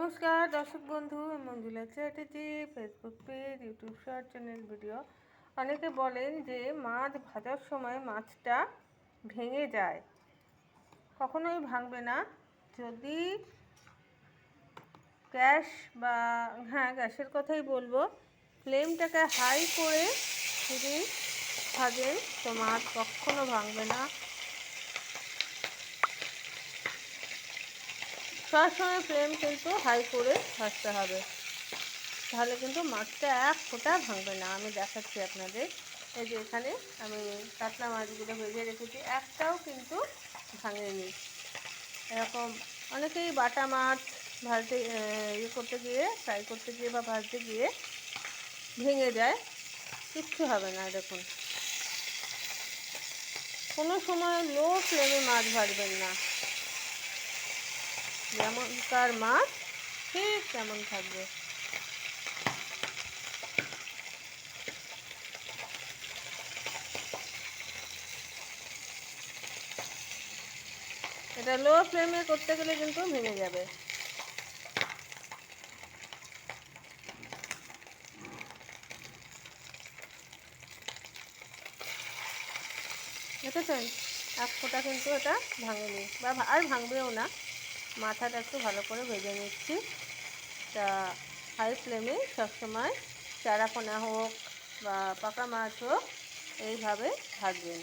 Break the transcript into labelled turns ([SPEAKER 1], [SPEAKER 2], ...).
[SPEAKER 1] নমস্কার দর্শক বন্ধু, Manjula Chatterjee, Facebook page, YouTube short channel video. অনেকে বলেন যে মাছ ভাজার সময় মাছটা ভেঙে যায়। কখনোই ভাঙবে না। যদি গ্যাস বা গ্যাসের কথাই বলবো, ফ্লেমটাকে হাই করে যদি ভাজেন তো মাছ কখনো ভাঙবে না। সবসময় ফ্লেম কিন্তু হাই করে ভাজতে হবে, তাহলে কিন্তু মাছটা এক ফোঁটা ভাঙবে না। আমি দেখাচ্ছি আপনাদের। এই যে এখানে আমি কাতলা মাছগুলো ভেজে রেখেছি, একটাও কিন্তু ভাঙেনি। এরকম অনেকেই বাটা মাছ ভাজতে করতে গিয়ে, ফ্রাই করতে গিয়ে বা ভাজতে গিয়ে ভেঙে যায়। কিচ্ছু হবে না। দেখুন, কোনো সময় লো ফ্লেমে মাছ ভাজবেন না। যেমনকার মাছ ঠিক তেমন থাকবে। এটা লো ফ্লেমে করতে গেলে কিন্তু ভেঙে যাবে। দেখেছেন, এক ফোঁটা কিন্তু এটা ভাঙেনি বা আর ভাঙবেও না। মাথাটা একটু ভালো করে ভেজে নিচ্ছি। তা হাই ফ্লেমে সবসময় চারাপোনা হোক বা পাকা মাছ হোক এইভাবে ভাজবেন।